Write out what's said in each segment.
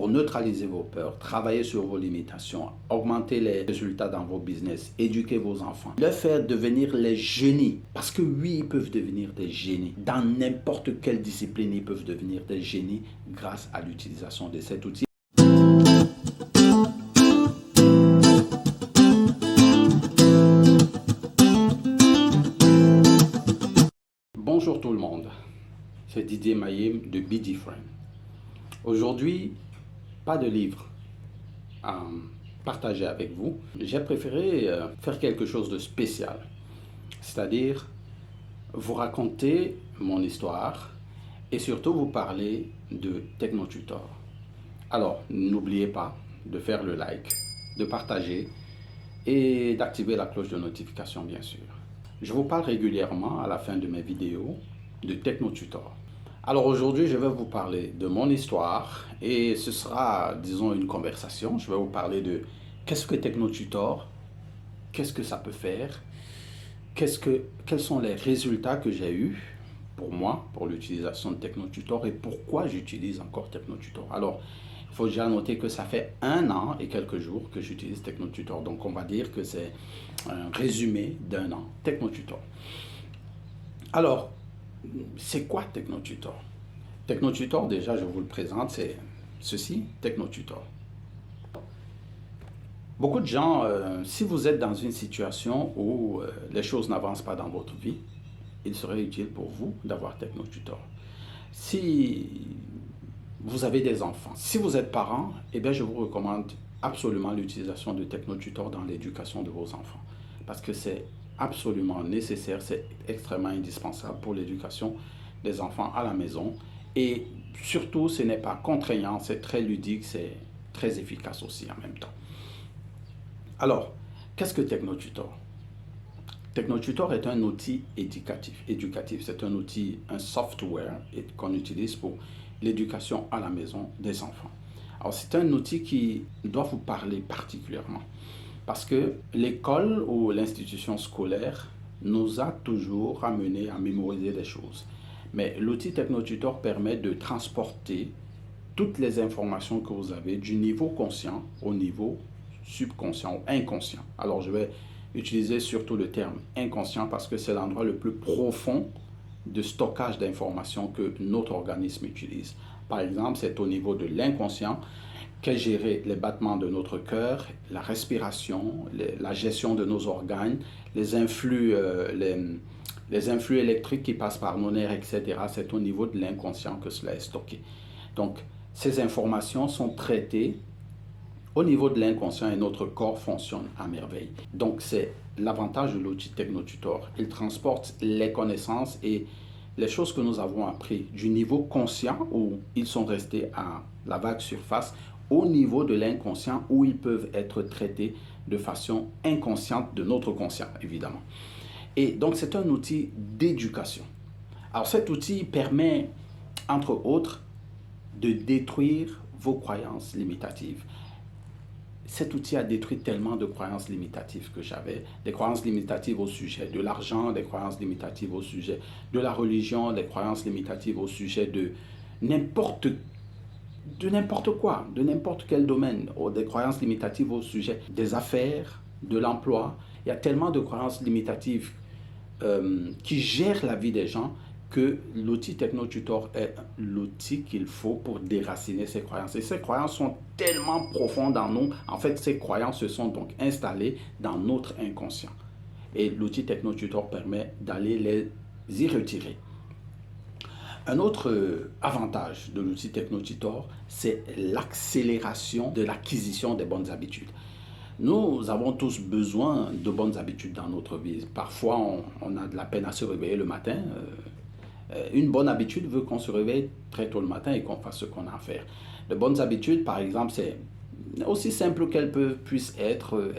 pour neutraliser vos peurs, travailler sur vos limitations, augmenter les résultats dans vos business, éduquer vos enfants, leur faire devenir les génies. Parce que oui, ils peuvent devenir des génies. Dans n'importe quelle discipline, ils peuvent devenir des génies grâce à l'utilisation de cet outil. Bonjour tout le monde, c'est Didier Mayem de Be Different. Aujourd'hui, pas de livre à partager avec vous. J'ai préféré faire quelque chose de spécial, c'est-à-dire vous raconter mon histoire et surtout vous parler de TechnoTutor. Alors, n'oubliez pas de faire le like, de partager et d'activer la cloche de notification bien sûr. Je vous parle régulièrement à la fin de mes vidéos de TechnoTutor. Alors aujourd'hui, je vais vous parler de mon histoire et ce sera, disons, une conversation. Je vais vous parler de qu'est-ce que TechnoTutor, qu'est-ce que ça peut faire, quels sont les résultats que j'ai eus pour moi, pour l'utilisation de TechnoTutor et pourquoi j'utilise encore TechnoTutor. Alors, il faut déjà noter que ça fait 1 an et quelques jours que j'utilise TechnoTutor. Donc, on va dire que c'est un résumé d'1 an, TechnoTutor. Alors, c'est quoi TechnoTutor? TechnoTutor, déjà, je vous le présente, c'est ceci, TechnoTutor. Beaucoup de gens, si vous êtes dans une situation où les choses n'avancent pas dans votre vie, il serait utile pour vous d'avoir TechnoTutor. Si vous avez des enfants, si vous êtes parent, eh bien, je vous recommande absolument l'utilisation de TechnoTutor dans l'éducation de vos enfants. Parce que c'est absolument nécessaire, c'est extrêmement indispensable pour l'éducation des enfants à la maison. Et surtout, ce n'est pas contraignant, c'est très ludique, c'est très efficace aussi en même temps. Alors, qu'est-ce que TechnoTutor? TechnoTutor est un outil éducatif. C'est un outil, un software qu'on utilise pour l'éducation à la maison des enfants. Alors, c'est un outil qui doit vous parler particulièrement parce que l'école ou l'institution scolaire nous a toujours amené à mémoriser des choses. Mais l'outil TechnoTutor permet de transporter toutes les informations que vous avez du niveau conscient au niveau subconscient ou inconscient. Alors, je vais utiliser surtout le terme inconscient parce que c'est l'endroit le plus profond de stockage d'informations que notre organisme utilise. Par exemple, c'est au niveau de l'inconscient qu'est géré les battements de notre cœur, la respiration, la gestion de nos organes, les influx électriques qui passent par nos nerfs, etc. C'est au niveau de l'inconscient que cela est stocké. Donc, ces informations sont traitées au niveau de l'inconscient et notre corps fonctionne à merveille. Donc, c'est l'avantage de l'outil TechnoTutor. Il transporte les connaissances et les choses que nous avons apprises du niveau conscient où ils sont restés à la vague surface au niveau de l'inconscient où ils peuvent être traités de façon inconsciente de notre conscient, évidemment. Et donc, c'est un outil d'éducation. Alors, cet outil permet, entre autres, de détruire vos croyances limitatives. Cet outil a détruit tellement de croyances limitatives que j'avais, des croyances limitatives au sujet de l'argent, des croyances limitatives au sujet de la religion, des croyances limitatives au sujet de n'importe quoi, de n'importe quel domaine, des croyances limitatives au sujet des affaires, de l'emploi. Il y a tellement de croyances limitatives qui gèrent la vie des gens que l'outil TechnoTutor est l'outil qu'il faut pour déraciner ces croyances. Et ces croyances sont tellement profondes en nous. En fait, ces croyances se sont donc installées dans notre inconscient. Et l'outil TechnoTutor permet d'aller les y retirer. Un autre avantage de l'outil TechnoTutor, c'est l'accélération de l'acquisition des bonnes habitudes. Nous avons tous besoin de bonnes habitudes dans notre vie. Parfois, on a de la peine à se réveiller le matin. Une bonne habitude veut qu'on se réveille très tôt le matin et qu'on fasse ce qu'on a à faire. De bonnes habitudes, par exemple, c'est aussi simple qu'elles puissent être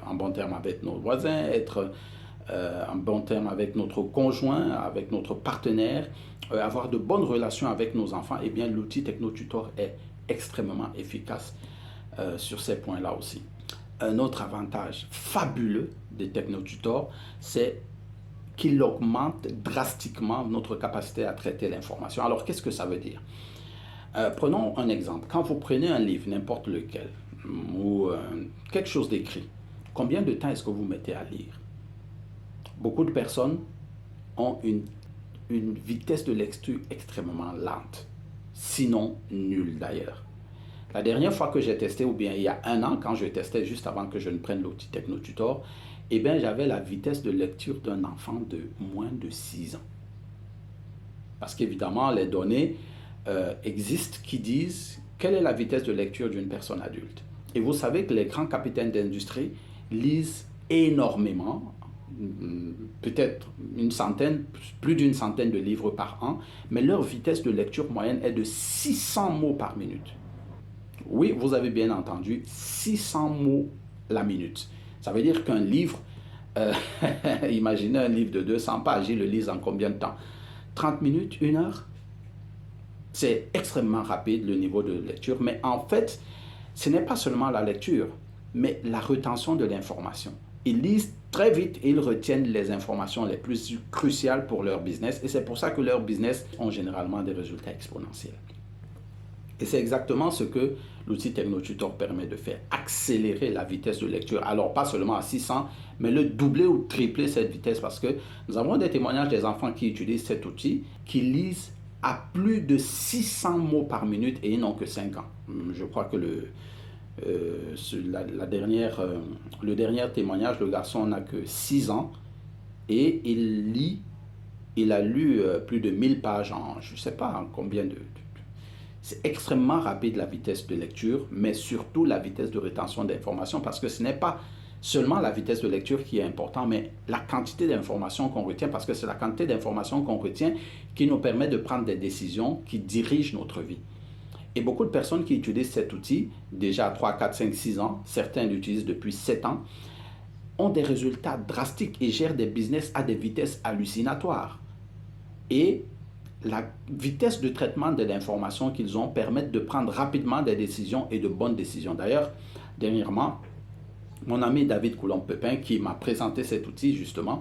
en bon terme avec nos voisins, être en bon terme avec notre conjoint, avec notre partenaire, avoir de bonnes relations avec nos enfants. Eh bien, l'outil TechnoTutor est extrêmement efficace sur ces points-là aussi. Un autre avantage fabuleux des TechnoTutor, c'est qu'il augmente drastiquement notre capacité à traiter l'information. Alors, qu'est-ce que ça veut dire? Prenons un exemple. Quand vous prenez un livre, n'importe lequel, ou quelque chose d'écrit, combien de temps est-ce que vous mettez à lire? Beaucoup de personnes ont une vitesse de lecture extrêmement lente, sinon nulle d'ailleurs. La dernière fois que j'ai testé, ou bien il y a un an, quand je testais juste avant que je ne prenne l'outil TechnoTutor, eh bien j'avais la vitesse de lecture d'un enfant de moins de 6 ans. Parce qu'évidemment, les données existent qui disent quelle est la vitesse de lecture d'une personne adulte. Et vous savez que les grands capitaines d'industrie lisent énormément, peut-être une centaine, plus d'une centaine de livres par an, mais leur vitesse de lecture moyenne est de 600 mots par minute. Oui, vous avez bien entendu, 600 mots la minute. Ça veut dire qu'un livre, imaginez un livre de 200 pages, ils le lisent en combien de temps? 30 minutes, 1 heure? C'est extrêmement rapide le niveau de lecture, mais en fait, ce n'est pas seulement la lecture, mais la rétention de l'information. Ils lisent très vite et ils retiennent les informations les plus cruciales pour leur business, et c'est pour ça que leurs business ont généralement des résultats exponentiels. Et c'est exactement ce que l'outil TechnoTutor permet de faire, accélérer la vitesse de lecture. Alors pas seulement à 600, mais le doubler ou tripler cette vitesse, parce que nous avons des témoignages des enfants qui utilisent cet outil, qui lisent à plus de 600 mots par minute et ils n'ont que 5 ans. Je crois que le dernier témoignage, le garçon n'a que 6 ans et il a lu plus de 1000 pages en, je ne sais pas en combien de... C'est extrêmement rapide la vitesse de lecture, mais surtout la vitesse de rétention d'informations, parce que ce n'est pas seulement la vitesse de lecture qui est importante, mais la quantité d'informations qu'on retient, parce que c'est la quantité d'informations qu'on retient qui nous permet de prendre des décisions qui dirigent notre vie. Et beaucoup de personnes qui utilisent cet outil, déjà à 3, 4, 5, 6 ans, certains l'utilisent depuis 7 ans, ont des résultats drastiques et gèrent des business à des vitesses hallucinatoires. Et la vitesse de traitement de l'information qu'ils ont permet de prendre rapidement des décisions et de bonnes décisions. D'ailleurs, dernièrement, mon ami David Coulombe-Pepin qui m'a présenté cet outil justement,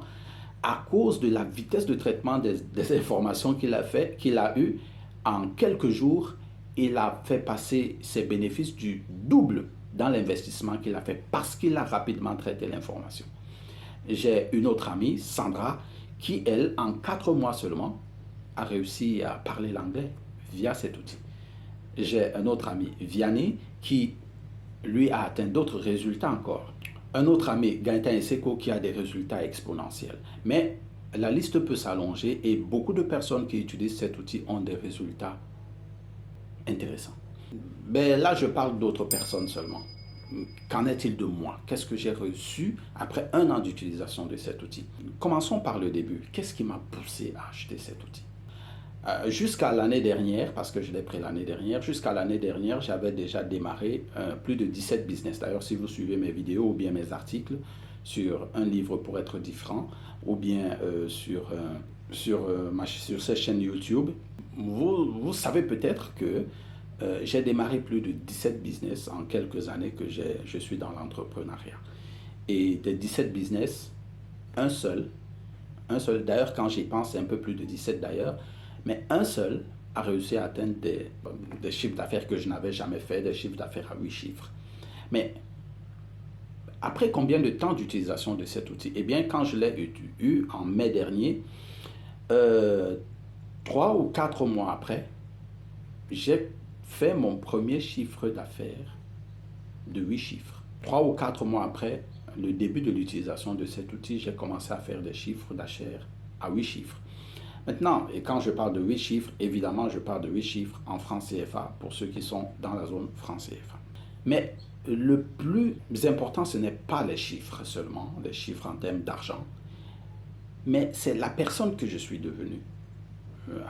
à cause de la vitesse de traitement des informations qu'il a eu en quelques jours, il a fait passer ses bénéfices du double dans l'investissement qu'il a fait parce qu'il a rapidement traité l'information. J'ai une autre amie, Sandra, qui elle, en 4 mois seulement, a réussi à parler l'anglais via cet outil. J'ai un autre ami, Vianney, qui lui a atteint d'autres résultats encore. Un autre ami, Gaëtan Esseko, qui a des résultats exponentiels. Mais la liste peut s'allonger et beaucoup de personnes qui utilisent cet outil ont des résultats intéressants. Mais là, je parle d'autres personnes seulement. Qu'en est-il de moi? Qu'est-ce que j'ai reçu après 1 an d'utilisation de cet outil? Commençons par le début. Qu'est-ce qui m'a poussé à acheter cet outil? Jusqu'à l'année dernière, parce que je l'ai pris l'année dernière, jusqu'à l'année dernière, j'avais déjà démarré plus de 17 business. D'ailleurs, si vous suivez mes vidéos ou bien mes articles sur un livre pour être différent, ou bien sur cette chaîne YouTube, vous savez peut-être que j'ai démarré plus de 17 business en quelques années que je suis dans l'entrepreneuriat. Et des 17 business, un seul, d'ailleurs quand j'y pense, c'est un peu plus de 17 d'ailleurs, mais un seul a réussi à atteindre des chiffres d'affaires que je n'avais jamais fait, des chiffres d'affaires à 8 chiffres. Mais après combien de temps d'utilisation de cet outil? Eh bien, quand je l'ai eu en mai dernier, 3 ou 4 mois après, j'ai fait mon premier chiffre d'affaires de 8 chiffres. 3 ou 4 mois après le début de l'utilisation de cet outil, j'ai commencé à faire des chiffres d'affaires à 8 chiffres. Maintenant, et quand je parle de 8 chiffres, évidemment, je parle de 8 chiffres en francs CFA pour ceux qui sont dans la zone francs CFA. Mais le plus important, ce n'est pas les chiffres seulement, les chiffres en termes d'argent, mais c'est la personne que je suis devenue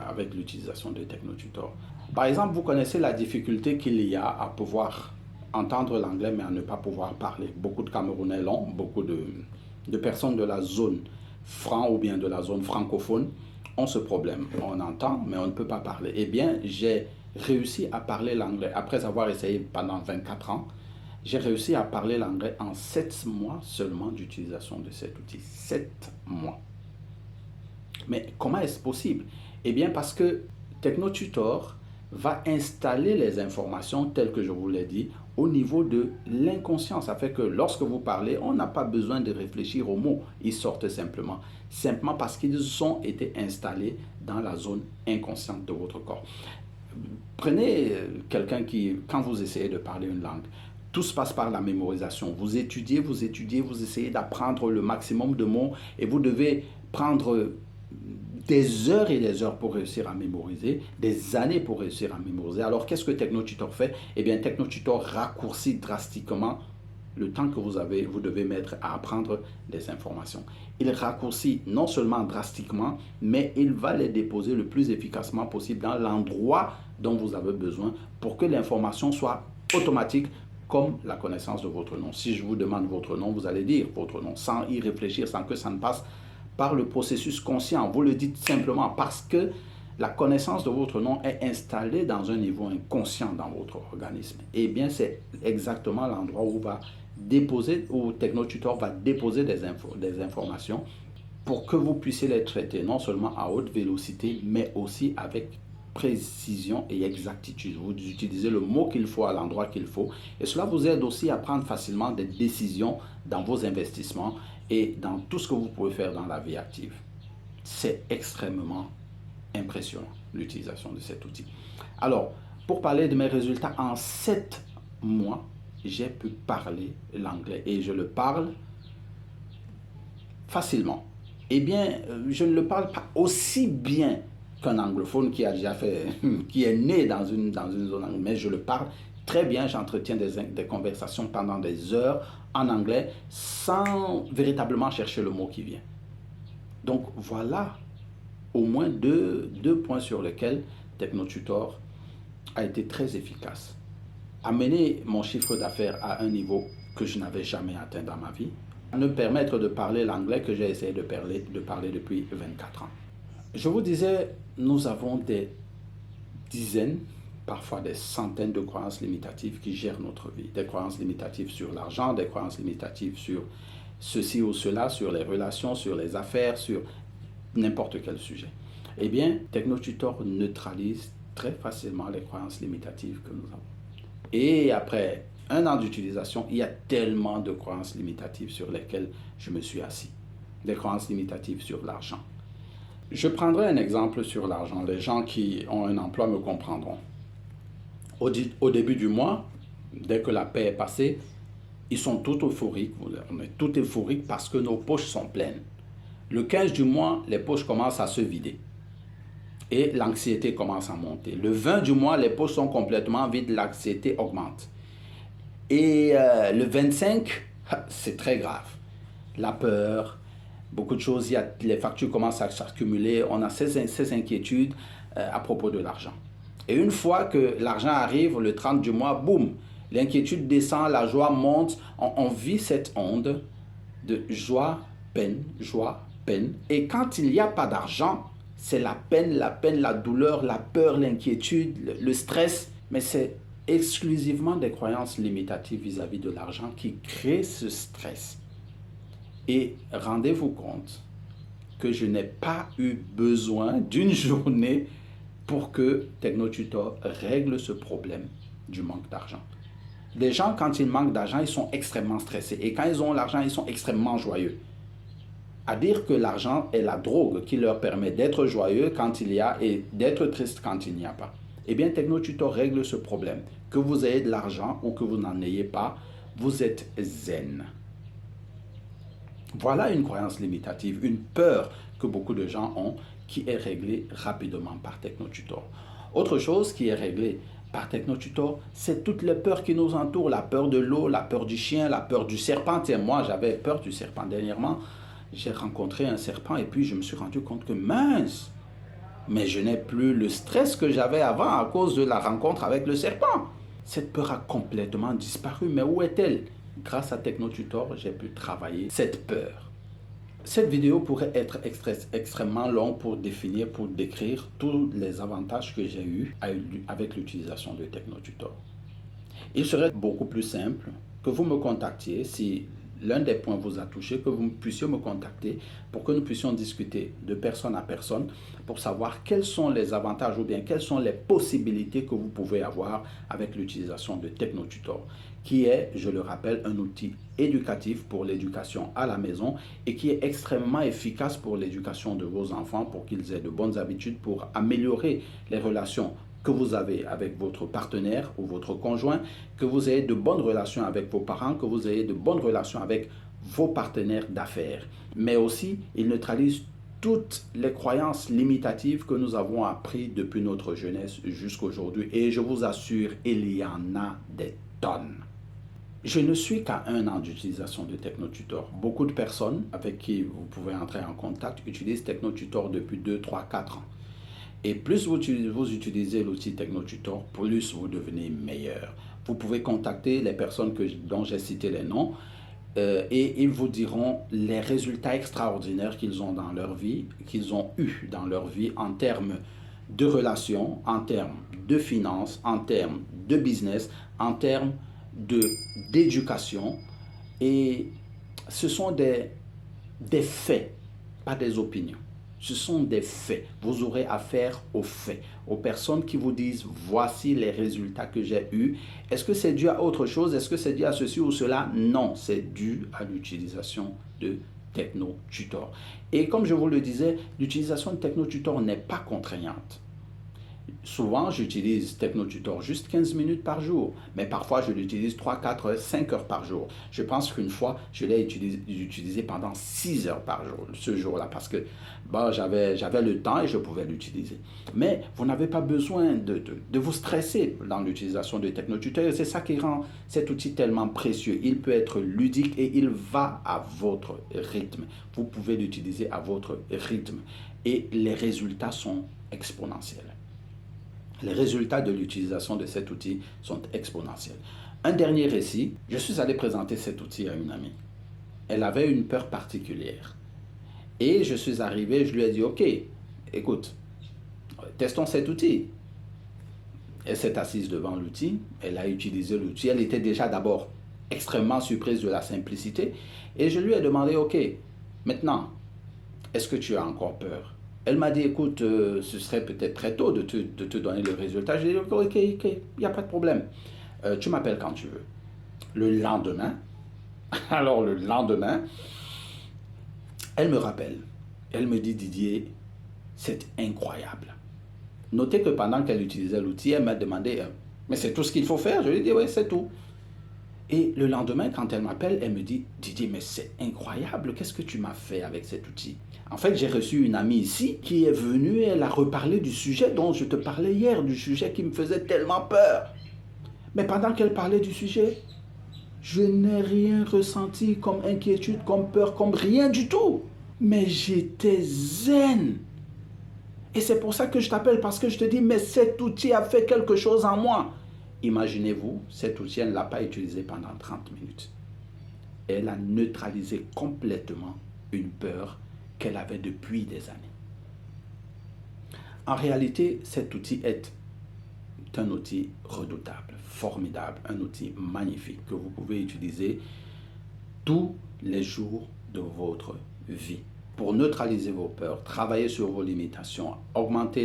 avec l'utilisation de TechnoTutor. Par exemple, vous connaissez la difficulté qu'il y a à pouvoir entendre l'anglais, mais à ne pas pouvoir parler. Beaucoup de Camerounais l'ont, beaucoup de personnes de la zone franc ou bien de la zone francophone ont ce problème. On entend, mais on ne peut pas parler. Eh bien, j'ai réussi à parler l'anglais. Après avoir essayé pendant 24 ans, j'ai réussi à parler l'anglais en 7 mois seulement d'utilisation de cet outil. 7 mois. Mais comment est-ce possible? Eh bien, parce que TechnoTutor va installer les informations telles que je vous l'ai dit au niveau de l'inconscient. Ça fait que lorsque vous parlez, on n'a pas besoin de réfléchir aux mots. Ils sortent simplement parce qu'ils ont été installés dans la zone inconsciente de votre corps. Prenez quelqu'un qui, quand vous essayez de parler une langue, tout se passe par la mémorisation. Vous étudiez, vous essayez d'apprendre le maximum de mots et vous devez prendre des heures et des heures pour réussir à mémoriser, des années pour réussir à mémoriser. Alors, qu'est-ce que TechnoTutor fait? Eh bien, TechnoTutor raccourcit drastiquement le temps que vous devez mettre à apprendre des informations. Il raccourcit non seulement drastiquement, mais il va les déposer le plus efficacement possible dans l'endroit dont vous avez besoin pour que l'information soit automatique, comme la connaissance de votre nom. Si je vous demande votre nom, vous allez dire votre nom sans y réfléchir, sans que ça ne passe par le processus conscient. Vous le dites simplement parce que la connaissance de votre nom est installée dans un niveau inconscient dans votre organisme. Eh bien, c'est exactement l'endroit où TechnoTutor va déposer des informations pour que vous puissiez les traiter non seulement à haute vélocité, mais aussi avec précision et exactitude. Vous utilisez le mot qu'il faut à l'endroit qu'il faut et cela vous aide aussi à prendre facilement des décisions dans vos investissements et dans tout ce que vous pouvez faire dans la vie active. C'est extrêmement impressionnant l'utilisation de cet outil. Alors, pour parler de mes résultats, en 7 mois, j'ai pu parler l'anglais et je le parle facilement. Eh bien, je ne le parle pas aussi bien qu'un anglophone qui a déjà fait, qui est né dans une zone anglaise, mais je le parle très bien. J'entretiens des conversations pendant des heures en anglais sans véritablement chercher le mot qui vient. Donc voilà au moins deux points sur lesquels TechnoTutor a été très efficace. Amener mon chiffre d'affaires à un niveau que je n'avais jamais atteint dans ma vie, me permettre de parler l'anglais que j'ai essayé de parler depuis 24 ans. Je vous disais, nous avons des dizaines, parfois des centaines de croyances limitatives qui gèrent notre vie. Des croyances limitatives sur l'argent, des croyances limitatives sur ceci ou cela, sur les relations, sur les affaires, sur n'importe quel sujet. Eh bien, TechnoTutor neutralise très facilement les croyances limitatives que nous avons. Et après un an d'utilisation, il y a tellement de croyances limitatives sur lesquelles je me suis assis. Des croyances limitatives sur l'argent. Je prendrai un exemple sur l'argent. Les gens qui ont un emploi me comprendront. Au début du mois, dès que la paie est passée, ils sont tout euphoriques. On est tout euphoriques parce que nos poches sont pleines. Le 15 du mois, les poches commencent à se vider. Et l'anxiété commence à monter. Le 20 du mois, les poches sont complètement vides, l'anxiété augmente. Et le 25, c'est très grave. La peur, beaucoup de choses, les factures commencent à s'accumuler, on a ces inquiétudes à propos de l'argent. Et une fois que l'argent arrive, le 30 du mois, boum, l'inquiétude descend, la joie monte, on vit cette onde de joie, peine, joie, peine. Et quand il n'y a pas d'argent, c'est la peine, la douleur, la peur, l'inquiétude, le stress, mais c'est exclusivement des croyances limitatives vis-à-vis de l'argent qui créent ce stress. Et rendez-vous compte que je n'ai pas eu besoin d'une journée pour que TechnoTutor règle ce problème du manque d'argent. Les gens, quand ils manquent d'argent, ils sont extrêmement stressés. Et quand ils ont l'argent, ils sont extrêmement joyeux. À dire que l'argent est la drogue qui leur permet d'être joyeux quand il y a et d'être triste quand il n'y a pas. Eh bien, TechnoTutor règle ce problème. Que vous ayez de l'argent ou que vous n'en ayez pas, vous êtes zen. Voilà une croyance limitative, une peur que beaucoup de gens ont qui est réglée rapidement par TechnoTutor. Autre chose qui est réglée par TechnoTutor, c'est toutes les peurs qui nous entourent. La peur de l'eau, la peur du chien, la peur du serpent. Tiens, moi, j'avais peur du serpent dernièrement. J'ai rencontré un serpent et puis je me suis rendu compte que mince, mais je n'ai plus le stress que j'avais avant à cause de la rencontre avec le serpent. Cette peur a complètement disparu, mais où est-elle? Grâce à TechnoTutor, j'ai pu travailler cette peur. Cette vidéo pourrait être extrêmement longue pour décrire tous les avantages que j'ai eus avec l'utilisation de TechnoTutor. Il serait beaucoup plus simple que vous me contactiez si l'un des points vous a touché, que vous puissiez me contacter pour que nous puissions discuter de personne à personne pour savoir quels sont les avantages ou bien quelles sont les possibilités que vous pouvez avoir avec l'utilisation de TechnoTutor, qui est, je le rappelle, un outil éducatif pour l'éducation à la maison et qui est extrêmement efficace pour l'éducation de vos enfants, pour qu'ils aient de bonnes habitudes, pour améliorer les relations que vous avez avec votre partenaire ou votre conjoint, que vous ayez de bonnes relations avec vos parents, que vous ayez de bonnes relations avec vos partenaires d'affaires. Mais aussi, il neutralise toutes les croyances limitatives que nous avons apprises depuis notre jeunesse jusqu'à aujourd'hui. Et je vous assure, il y en a des tonnes. Je ne suis qu'à 1 an d'utilisation de TechnoTutor. Beaucoup de personnes avec qui vous pouvez entrer en contact utilisent TechnoTutor depuis 2, 3, 4 ans. Et plus vous utilisez l'outil TechnoTutor, plus vous devenez meilleur. Vous pouvez contacter les personnes dont j'ai cité les noms et ils vous diront les résultats extraordinaires qu'ils ont dans leur vie, qu'ils ont eu dans leur vie en termes de relations, en termes de finances, en termes de business, en termes d'éducation. Et ce sont des faits, pas des opinions. Ce sont des faits. Vous aurez affaire aux faits, aux personnes qui vous disent voici les résultats que j'ai eus. Est-ce que c'est dû à autre chose? Est-ce que c'est dû à ceci ou cela? Non, c'est dû à l'utilisation de TechnoTutor. Et comme je vous le disais, l'utilisation de TechnoTutor n'est pas contraignante. Souvent, j'utilise TechnoTutor juste 15 minutes par jour, mais parfois je l'utilise 3, 4, 5 heures par jour. Je pense qu'une fois, je l'ai utilisé pendant 6 heures par jour, ce jour-là, parce que j'avais le temps et je pouvais l'utiliser. Mais vous n'avez pas besoin de vous stresser dans l'utilisation de TechnoTutor. C'est ça qui rend cet outil tellement précieux. Il peut être ludique et il va à votre rythme. Vous pouvez l'utiliser à votre rythme et les résultats sont exponentiels. Les résultats de l'utilisation de cet outil sont exponentiels. Un dernier récit, je suis allé présenter cet outil à une amie. Elle avait une peur particulière. Et je suis arrivé, je lui ai dit, ok, écoute, testons cet outil. Elle s'est assise devant l'outil, elle a utilisé l'outil, elle était déjà d'abord extrêmement surprise de la simplicité. Et je lui ai demandé, ok, maintenant, est-ce que tu as encore peur? Elle m'a dit, écoute, ce serait peut-être très tôt de te donner le résultat. J'ai dit, ok, il n'y a pas de problème. Tu m'appelles quand tu veux. Le lendemain, alors le lendemain, elle me rappelle. Elle me dit, Didier, c'est incroyable. Notez que pendant qu'elle utilisait l'outil, elle m'a demandé, mais c'est tout ce qu'il faut faire? Je lui ai dit, oui, c'est tout. Et le lendemain, quand elle m'appelle, elle me dit, Didier, mais c'est incroyable, qu'est-ce que tu m'as fait avec cet outil? En fait, j'ai reçu une amie ici qui est venue et elle a reparlé du sujet dont je te parlais hier, du sujet qui me faisait tellement peur. Mais pendant qu'elle parlait du sujet, je n'ai rien ressenti comme inquiétude, comme peur, comme rien du tout. Mais j'étais zen. Et c'est pour ça que je t'appelle, parce que je te dis, mais cet outil a fait quelque chose en moi. Imaginez-vous, cet outil, elle ne l'a pas utilisé pendant 30 minutes. Elle a neutralisé complètement une peur qu'elle avait depuis des années. En réalité, cet outil est un outil redoutable, formidable, un outil magnifique que vous pouvez utiliser tous les jours de votre vie pour neutraliser vos peurs, travailler sur vos limitations, augmenter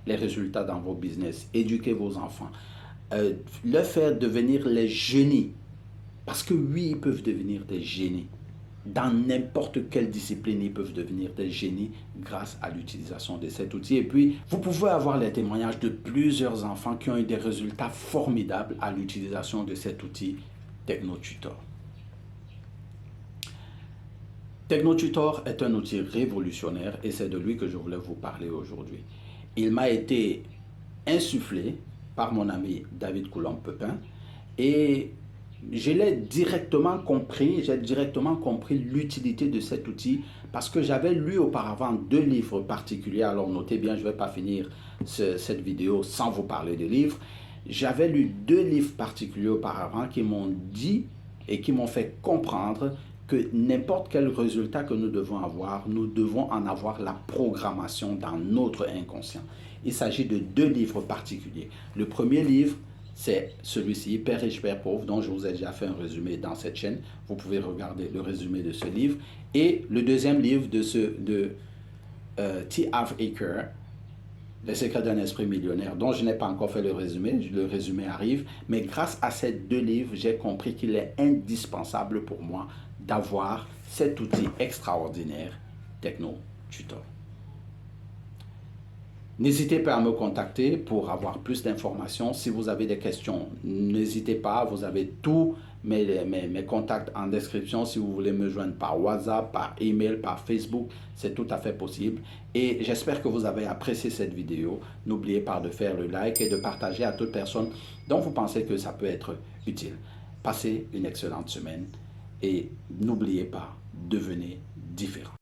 les résultats dans vos business, éduquer vos enfants, leur faire devenir les génies. Parce que oui, ils peuvent devenir des génies. Dans n'importe quelle discipline, ils peuvent devenir des génies grâce à l'utilisation de cet outil. Et puis, vous pouvez avoir les témoignages de plusieurs enfants qui ont eu des résultats formidables à l'utilisation de cet outil TechnoTutor. TechnoTutor est un outil révolutionnaire et c'est de lui que je voulais vous parler aujourd'hui. Il m'a été insufflé par mon ami David Coulombe-Pepin et je l'ai directement compris, j'ai directement compris l'utilité de cet outil parce que j'avais lu auparavant 2 livres particuliers. Alors notez bien, je ne vais pas finir cette vidéo sans vous parler de livres. J'avais lu 2 livres particuliers auparavant qui m'ont dit et qui m'ont fait comprendre que n'importe quel résultat que nous devons avoir, nous devons en avoir la programmation dans notre inconscient. Il s'agit de 2 livres particuliers. Le premier livre c'est celui-ci, Père riche, Père pauvre, dont je vous ai déjà fait un résumé dans cette chaîne. Vous pouvez regarder le résumé de ce livre. Et le deuxième livre de T. Harv Eker, Les secrets d'un esprit millionnaire, dont je n'ai pas encore fait le résumé arrive, mais grâce à ces deux livres, j'ai compris qu'il est indispensable pour moi d'avoir cet outil extraordinaire, Techno Tutor. N'hésitez pas à me contacter pour avoir plus d'informations. Si vous avez des questions, n'hésitez pas. Vous avez tous mes contacts en description. Si vous voulez me joindre par WhatsApp, par email, par Facebook, c'est tout à fait possible. Et j'espère que vous avez apprécié cette vidéo. N'oubliez pas de faire le like et de partager à toute personne dont vous pensez que ça peut être utile. Passez une excellente semaine et n'oubliez pas, devenez différent.